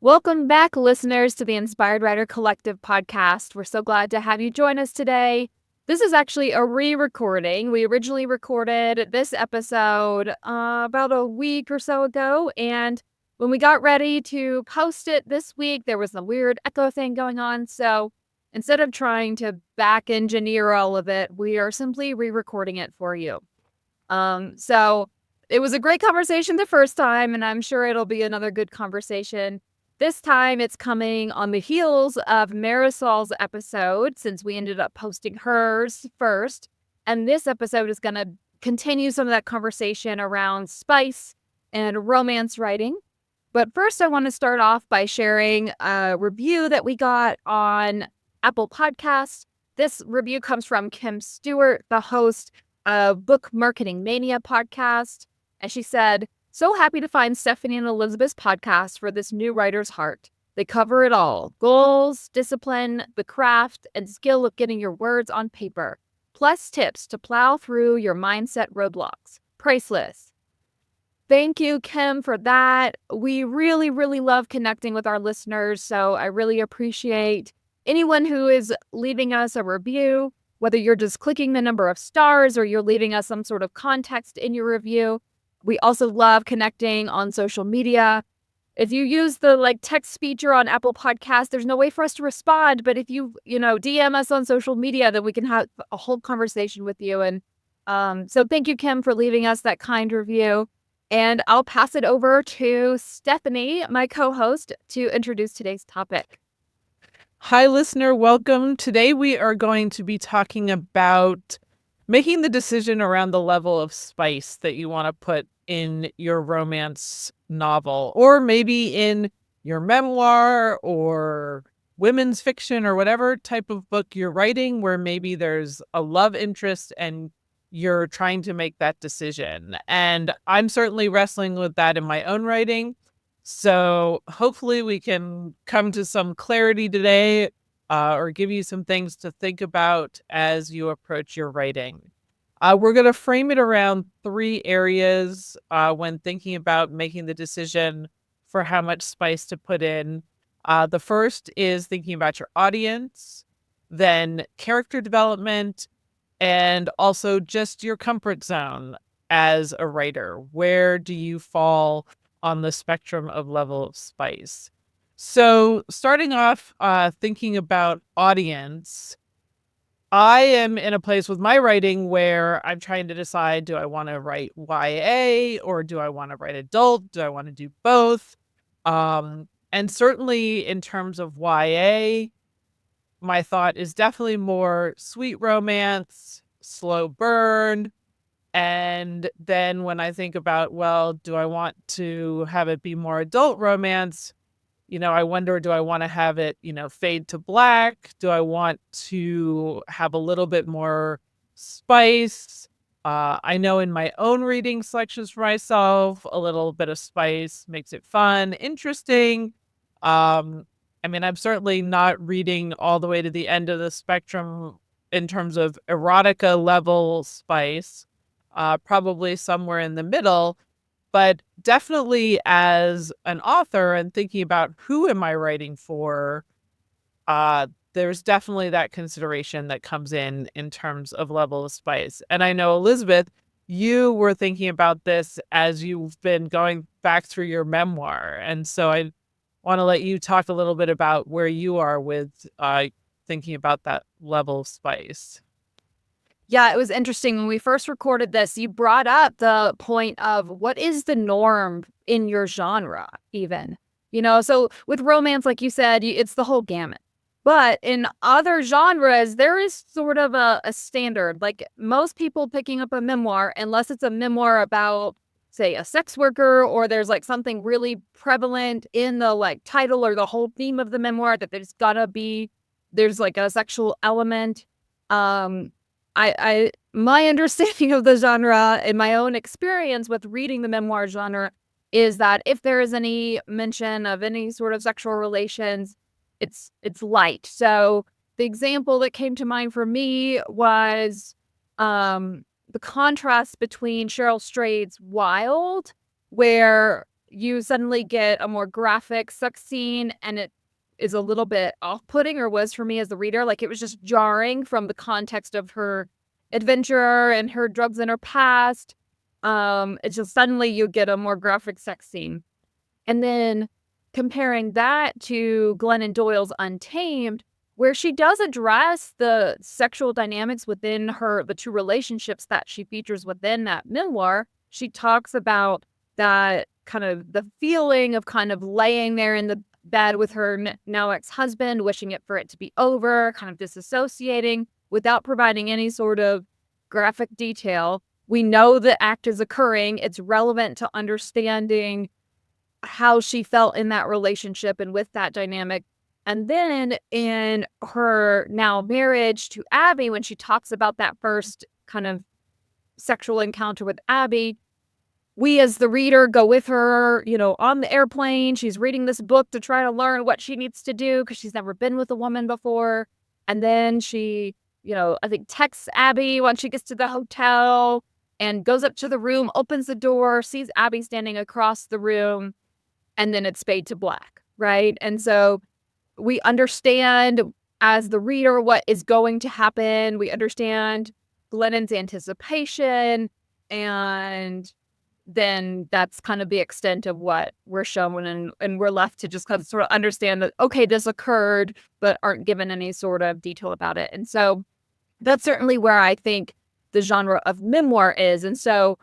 Welcome back, listeners, to the Inspired Writer Collective podcast. We're so glad to have you join us today. This is actually a re-recording. We originally recorded this episode about a week or so ago, and when we got ready to post it this week, there was a weird echo thing going on. So instead of trying to back engineer all of it, we are simply re-recording it for you. So it was a great conversation the first time, and I'm sure it'll be another good conversation. This time it's coming on the heels of Marisol's episode, since we ended up posting hers first. And this episode is going to continue some of that conversation around spice and romance writing. But first, I want to start off by sharing a review that we got on Apple Podcasts. This review comes from Kim Stewart, the host of Book Marketing Mania podcast. And she said, "So happy to find Stephanie and Elizabeth's podcast for this new writer's heart. They cover it all: goals, discipline, the craft, and skill of getting your words on paper, plus tips to plow through your mindset roadblocks. Priceless." Thank you, Kim, for that. We really, really love connecting with our listeners, so I really appreciate anyone who is leaving us a review, whether you're just clicking the number of stars or you're leaving us some sort of context in your review. We also love connecting on social media. If you use the text feature on Apple Podcasts, there's no way for us to respond. But if you DM us on social media, then we can have a whole conversation with you. And so thank you, Kim, for leaving us that kind review. And I'll pass it over to Stephanie, my co-host, to introduce today's topic. Hi, listener. Welcome. Today we are going to be talking about making the decision around the level of spice that you want to put in your romance novel, or maybe in your memoir or women's fiction or whatever type of book you're writing, where maybe there's a love interest and you're trying to make that decision. And I'm certainly wrestling with that in my own writing. So hopefully we can come to some clarity today, or give you some things to think about as you approach your writing. We're going to frame it around three areas when thinking about making the decision for how much spice to put in. The first is thinking about your audience, then character development, and also just your comfort zone as a writer. Where do you fall on the spectrum of level of spice? So starting off, thinking about audience, I am in a place with my writing where I'm trying to decide, do I want to write YA or do I want to write adult? Do I want to do both? And certainly in terms of YA, my thought is definitely more sweet romance, slow burn. And then when I think about, well, do I want to have it be more adult romance? I wonder, do I want to have it, fade to black? Do I want to have a little bit more spice? I know in my own reading selections for myself, a little bit of spice makes it fun, interesting. I'm certainly not reading all the way to the end of the spectrum in terms of erotica level spice, probably somewhere in the middle. But definitely as an author and thinking about who am I writing for, there's definitely that consideration that comes in terms of level of spice. And I know, Elizabeth, you were thinking about this as you've been going back through your memoir. And so I want to let you talk a little bit about where you are with thinking about that level of spice. Yeah, it was interesting. When we first recorded this, you brought up the point of what is the norm in your genre, even. So with romance, like you said, it's the whole gamut. But in other genres, there is sort of a standard. Like most people picking up a memoir, unless it's a memoir about, say, a sex worker, or there's something really prevalent in the title or the whole theme of the memoir that there's a sexual element. My understanding of the genre and my own experience with reading the memoir genre is that if there is any mention of any sort of sexual relations, it's light. So the example that came to mind for me was the contrast between Cheryl Strayed's Wild, where you suddenly get a more graphic sex scene, and it is a little bit off-putting, or was for me as the reader. Like, it was just jarring from the context of her adventure and her drugs in her past. It's just suddenly you get a more graphic sex scene. And then comparing that to Glennon Doyle's Untamed, where she does address the sexual dynamics within the two relationships that she features within that memoir. She talks about that kind of the feeling of kind of laying there in the bed with her now ex-husband, wishing it for it to be over, kind of disassociating without providing any sort of graphic detail. We know the act is occurring. It's relevant to understanding how she felt in that relationship and with that dynamic. And then in her now marriage to Abby, when she talks about that first kind of sexual encounter with Abby, we as the reader go with her, on the airplane. She's reading this book to try to learn what she needs to do because she's never been with a woman before. And then she, I think texts Abby when she gets to the hotel and goes up to the room, opens the door, sees Abby standing across the room, and then it's fade to black, right? And so we understand as the reader what is going to happen. We understand Glennon's anticipation, and then that's kind of the extent of what we're shown, and we're left to just kind of sort of understand that, okay, this occurred, but aren't given any sort of detail about it. And so that's certainly where I think the genre of memoir is. And so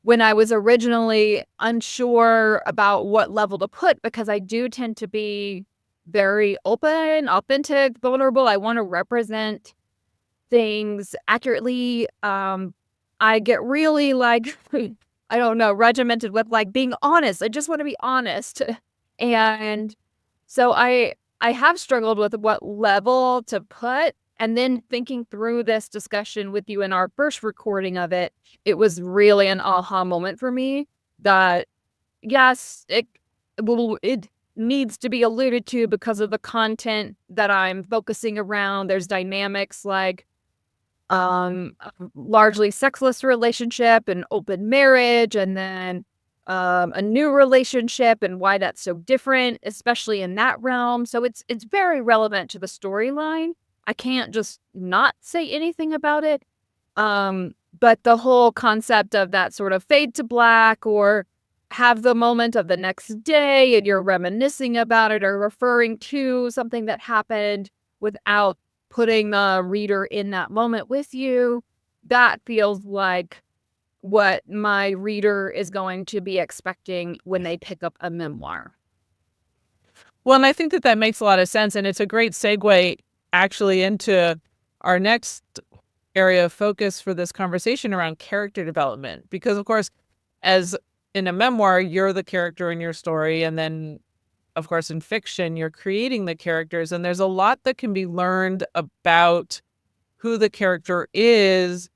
when I was originally unsure about what level to put, because I do tend to be very open, authentic, vulnerable. I want to represent things accurately. I get really like, I don't know, regimented with like being honest. I just want to be honest. And so I have struggled with what level to put. And then thinking through this discussion with you in our first recording of it, it was really an aha moment for me that, yes, it needs to be alluded to because of the content that I'm focusing around. There's dynamics like a largely sexless relationship, an open marriage, and then a new relationship, and why that's so different, especially in that realm. So it's very relevant to the storyline. I can't just not say anything about it. But the whole concept of that sort of fade to black, or have the moment of the next day and you're reminiscing about it or referring to something that happened without putting the reader in that moment with you, that feels like what my reader is going to be expecting when they pick up a memoir. Well, and I think that makes a lot of sense. And it's a great segue actually into our next area of focus for this conversation around character development. Because, of course, as in a memoir, you're the character in your story. And then, of course, in fiction, you're creating the characters. And there's a lot that can be learned about who the character is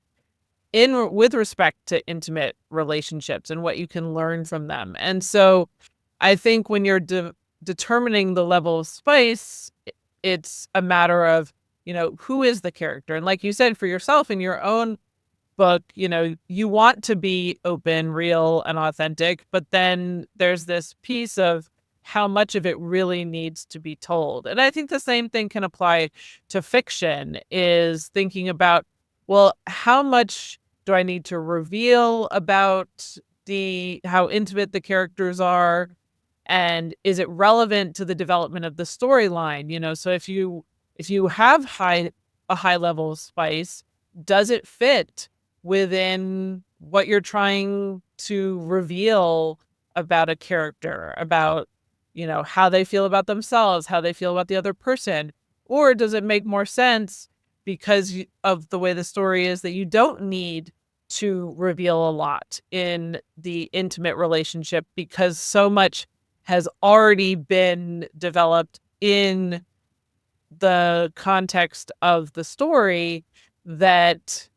with respect to intimate relationships and what you can learn from them. And so I think when you're determining the level of spice, it's a matter of, who is the character? And like you said, for yourself in your own book, you want to be open, real, and authentic, but then there's this piece of how much of it really needs to be told. And I think the same thing can apply to fiction, is thinking about, well, how much do I need to reveal about how intimate the characters are? And is it relevant to the development of the storyline? So if you have a high level of spice, does it fit within what you're trying to reveal about a character, about, how they feel about themselves, how they feel about the other person? Or does it make more sense because of the way the story is that you don't need to reveal a lot in the intimate relationship because so much has already been developed in the context of the story that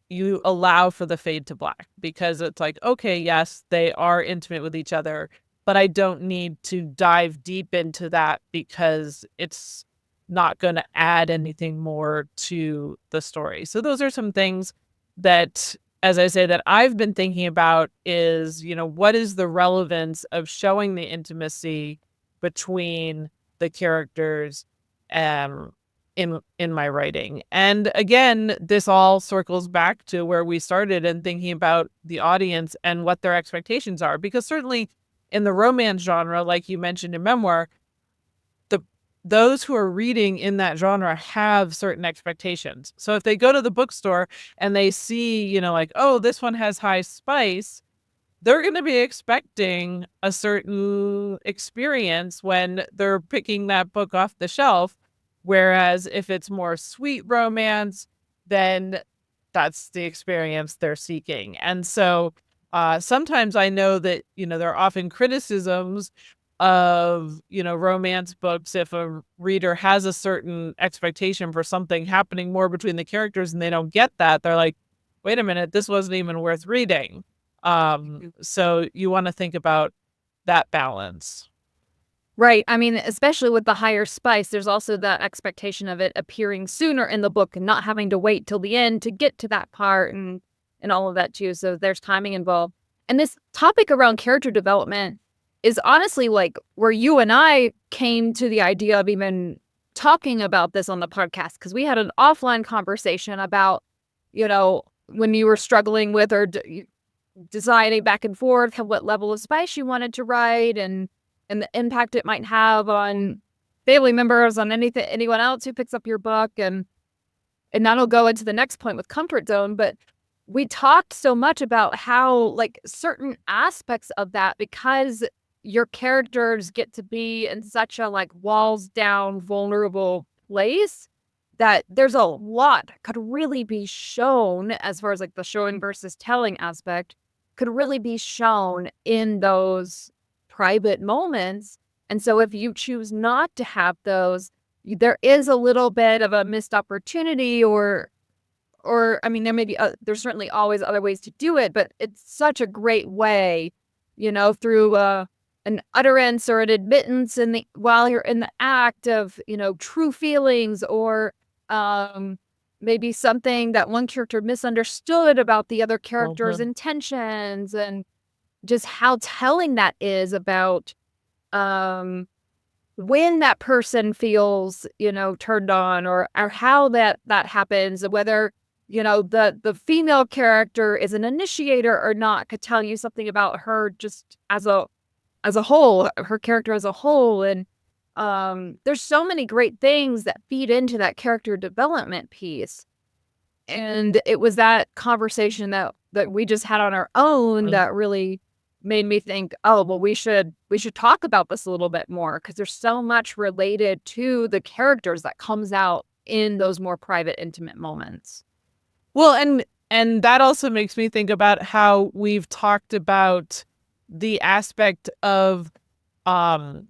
you allow for the fade to black, because it's like, okay, yes, they are intimate with each other, but I don't need to dive deep into that because it's not going to add anything more to the story. So those are some things that as I say, that I've been thinking about is, what is the relevance of showing the intimacy between the characters um, in my writing? And again, this all circles back to where we started and thinking about the audience and what their expectations are. Because certainly in the romance genre, like you mentioned in Memoir, those who are reading in that genre have certain expectations. So if they go to the bookstore and they see, like, oh, this one has high spice, they're going to be expecting a certain experience when they're picking that book off the shelf. Whereas if it's more sweet romance, then that's the experience they're seeking. And so sometimes I know that, there are often criticisms of, romance books if a reader has a certain expectation for something happening more between the characters and they don't get that. They're like, wait a minute, this wasn't even worth reading. So you want to think about that balance. Right. I mean, especially with the higher spice, there's also the expectation of it appearing sooner in the book and not having to wait till the end to get to that part and all of that too. So there's timing involved. And this topic around character development is honestly like where you and I came to the idea of even talking about this on the podcast, because we had an offline conversation about, when you were struggling with or deciding back and forth what level of spice you wanted to write and the impact it might have on family members, on anyone else who picks up your book. And that'll go into the next point with comfort zone. But we talked so much about how like certain aspects of that, because your characters get to be in such a like walls down, vulnerable place, that there's a lot could really be shown as far as like the showing versus telling aspect could really be shown in those private moments. And so if you choose not to have those, there is a little bit of a missed opportunity or I mean, there may be, there's certainly always other ways to do it, but it's such a great way, through an utterance or an admittance while you're in the act of, true feelings or maybe something that one character misunderstood about the other character's Mhm. intentions, and just how telling that is about um when that person feels, turned on, or how that happens, whether, the female character is an initiator or not, could tell you something about her just as a whole, her character as a whole. And there's so many great things that feed into that character development piece. And it was that conversation that we just had on our own that really made me think, oh, well, we should talk about this a little bit more, because there's so much related to the characters that comes out in those more private, intimate moments. Well, and that also makes me think about how we've talked about the aspect of um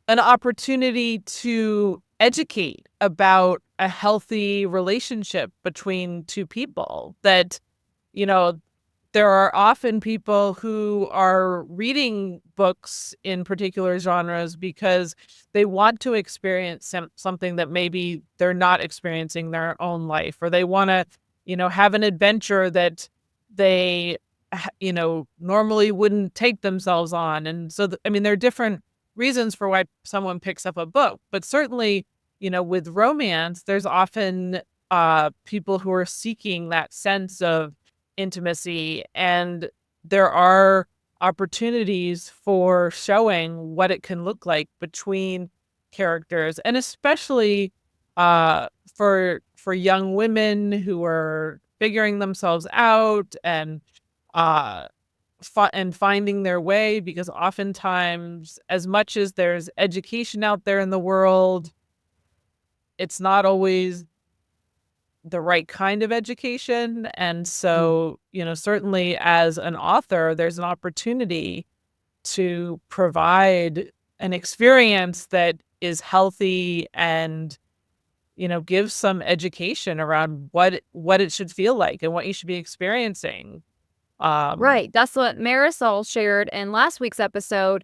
an opportunity to educate about a healthy relationship between two people. That, you know, there are often people who are reading books in particular genres because they want to experience something that maybe they're not experiencing in their own life, or they want to, have an adventure that they, normally wouldn't take themselves on. And so, I mean, there are different reasons for why someone picks up a book, but certainly, with romance, there's often people who are seeking that sense of intimacy, and there are opportunities for showing what it can look like between characters, and especially for young women who are figuring themselves out and uh and finding their way, because oftentimes, as much as there's education out there in the world, it's not always the right kind of education. And so, certainly as an author, there's an opportunity to provide an experience that is healthy and, gives some education around what it should feel like and what you should be experiencing. Um, Right. That's what Marisol shared in last week's episode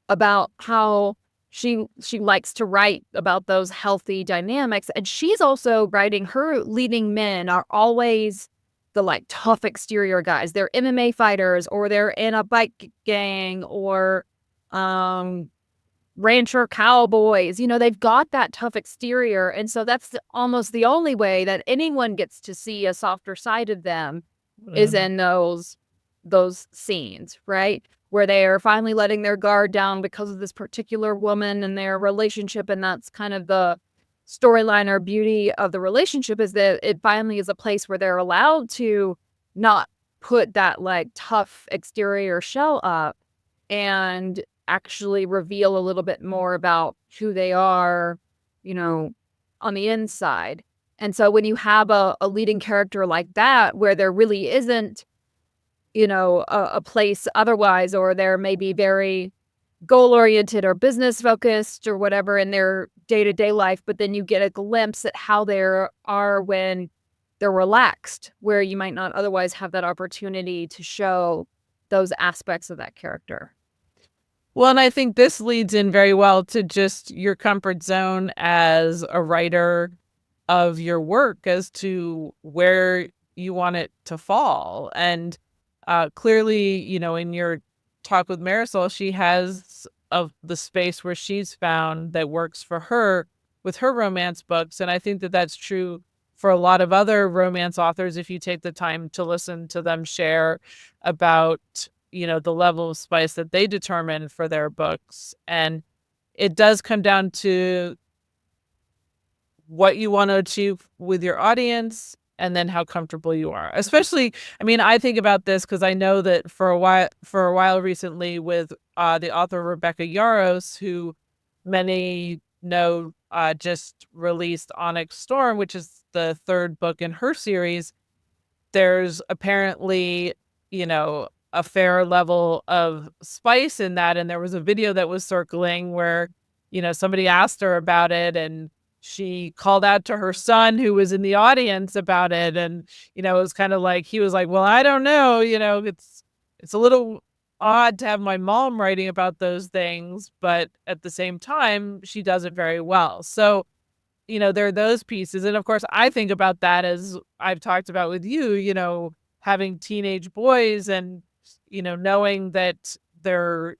about how she likes to write about those healthy dynamics. And she's also writing, her leading men are always the like tough exterior guys. They're MMA fighters, or they're in a bike gang, or rancher cowboys. They've got that tough exterior. And so that's almost the only way that anyone gets to see a softer side of them is in those scenes, right? Where they are finally letting their guard down because of this particular woman and their relationship. And that's kind of the storyline or beauty of the relationship, is that it finally is a place where they're allowed to not put that like tough exterior shell up and actually reveal a little bit more about who they are, on the inside. And so when you have a leading character like that, where there really isn't, a place otherwise, or they're maybe very goal-oriented or business-focused or whatever in their day-to-day life, but then you get a glimpse at how they are when they're relaxed, where you might not otherwise have that opportunity to show those aspects of that character. Well, and I think this leads in very well to just your comfort zone as a writer of your work as to where you want it to fall. And clearly, in your talk with Marisol, she has of the space where she's found that works for her with her romance books. And I think that that's true for a lot of other romance authors if you take the time to listen to them share about the level of spice that they determine for their books. And it does come down to what you want to achieve with your audience and then how comfortable you are. Especially, I think about this because I know that for a while recently with the author Rebecca Yarros, who many know just released Onyx Storm, which is the third book in her series. There's apparently, a fair level of spice in that. And there was a video that was circling where, somebody asked her about it and she called out to her son who was in the audience about it. And, it was kind of like, he was like, well, I don't know, it's a little odd to have my mom writing about those things, but at the same time, she does it very well. So, there are those pieces. And of course, I think about that as I've talked about with you, having teenage boys and, knowing that they're,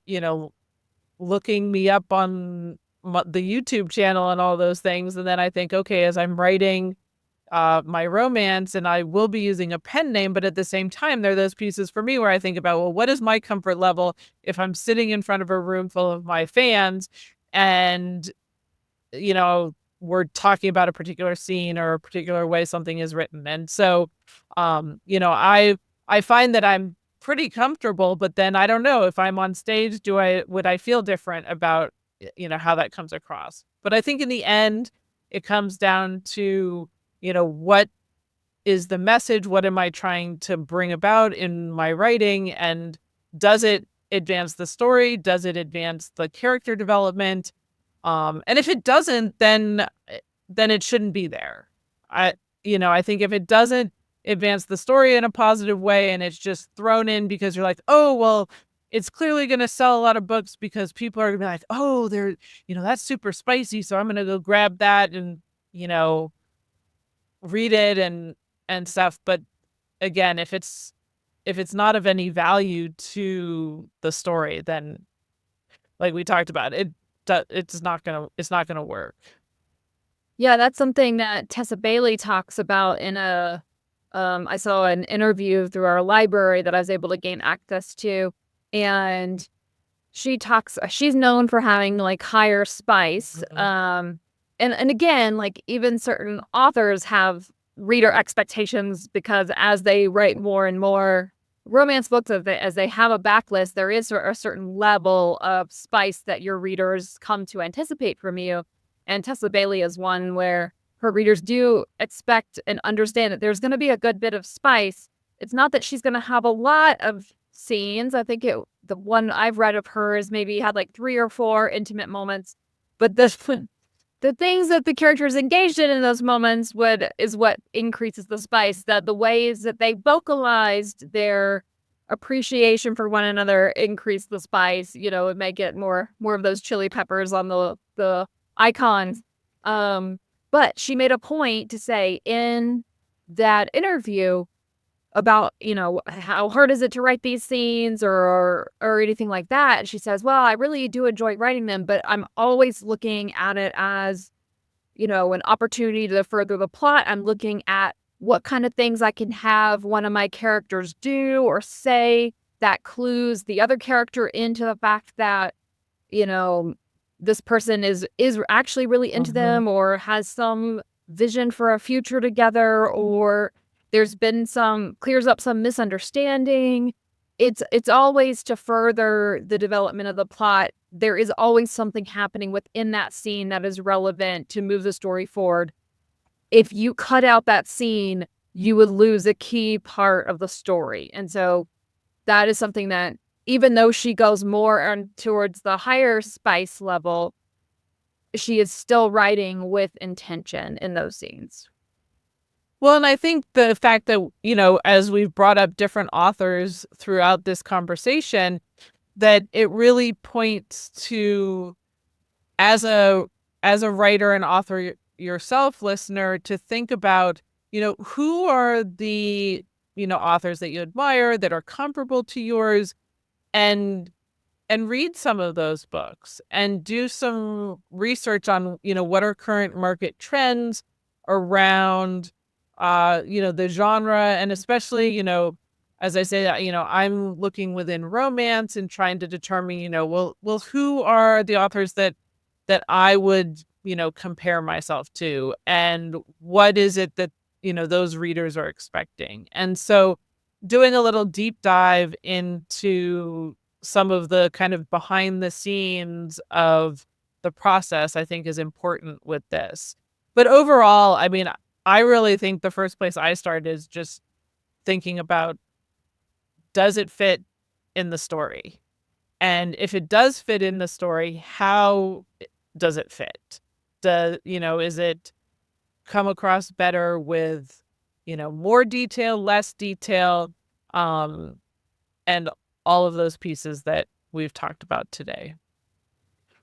looking me up on the YouTube channel and all those things. And then I think, okay, as I'm writing my romance, and I will be using a pen name, but at the same time, there are those pieces for me where I think about, well, what is my comfort level if I'm sitting in front of a room full of my fans and, we're talking about a particular scene or a particular way something is written. And so, I find that I'm pretty comfortable, but then I don't know if I'm on stage, would I feel different about, how that comes across. But I think in the end, it comes down to, what is the message? What am I trying to bring about in my writing? And does it advance the story? Does it advance the character development? And if it doesn't, then it shouldn't be there. I think if it doesn't advance the story in a positive way and it's just thrown in because you're like, oh, well, it's clearly going to sell a lot of books because people are going to be like, oh, they're, that's super spicy. So I'm going to go grab that and, read it and stuff. But again, if it's not of any value to the story, then like we talked about, it's not gonna work. Yeah, that's something that Tessa Bailey talks about in I saw an interview through our library that I was able to gain access to. And she's known for having like higher spice. And again, like even certain authors have reader expectations because as they write more and more romance books, as they have a backlist, there is a certain level of spice that your readers come to anticipate from you. And Tessa Bailey is one where her readers do expect and understand that there's going to be a good bit of spice. It's not that she's going to have a lot of scenes. I think the one I've read of hers maybe had like 3 or 4 intimate moments, but the things that the characters engaged in those moments is what increases the spice. That the ways that they vocalized their appreciation for one another increase the spice. It may get more of those chili peppers on the icons. But she made a point to say in that interview, about, how hard is it to write these scenes or anything like that. And she says, well, I really do enjoy writing them, but I'm always looking at it as, an opportunity to further the plot. I'm looking at what kind of things I can have one of my characters do or say that clues the other character into the fact that, you know, this person is actually really into them or has some vision for a future together, or there's been some clears up some misunderstanding. It's always to further the development of the plot. There is always something happening within that scene that is relevant to move the story forward. If you cut out that scene, you would lose a key part of the story. And so that is something that, even though she goes more towards the higher spice level, she is still writing with intention in those scenes. Well, and I think the fact that, as we've brought up different authors throughout this conversation, that it really points to, as a writer and author yourself, listener, to think about, who are the, authors that you admire, that are comparable to yours, and read some of those books and do some research on, what are current market trends around, the genre. And especially, as I say, I'm looking within romance and trying to determine, well, who are the authors that I would, compare myself to, and what is it that, those readers are expecting. And so doing a little deep dive into some of the kind of behind the scenes of the process, I think, is important with this. But overall, I mean, I really think the first place I start is just thinking about, does it fit in the story? And if it does fit in the story, how does it fit? Is it come across better with, more detail, less detail, and all of those pieces that we've talked about today?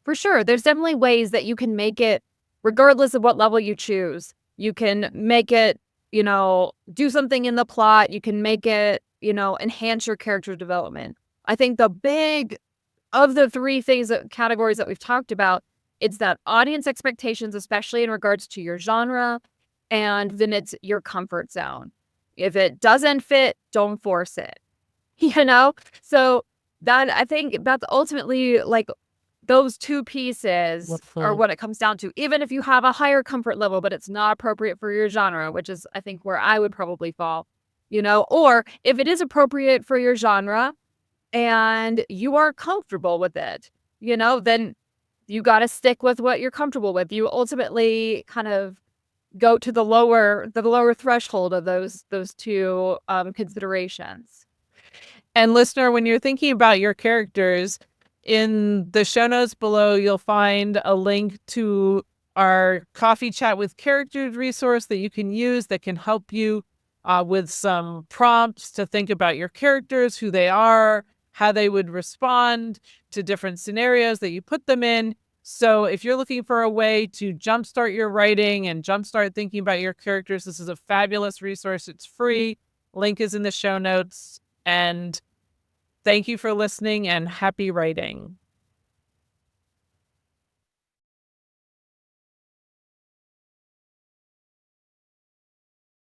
For sure, there's definitely ways that you can make it, regardless of what level you choose. You can make it, do something in the plot. You can make it, enhance your character development. I think the big of the three categories that we've talked about, it's that audience expectations, especially in regards to your genre, and then it's your comfort zone. If it doesn't fit, don't force it. So that, I think that's ultimately like those two pieces are what it comes down to. Even if you have a higher comfort level, but it's not appropriate for your genre, which is, I think, where I would probably fall, or if it is appropriate for your genre and you are comfortable with it, then you got to stick with what you're comfortable with. You ultimately kind of go to the lower threshold of those two considerations. And listener, when you're thinking about your characters, in the show notes below, you'll find a link to our Coffee Chat with Characters resource that you can use that can help you with some prompts to think about your characters, who they are, how they would respond to different scenarios that you put them in. So if you're looking for a way to jumpstart your writing and jumpstart thinking about your characters, this is a fabulous resource. It's free. Link is in the show notes. And thank you for listening, and happy writing.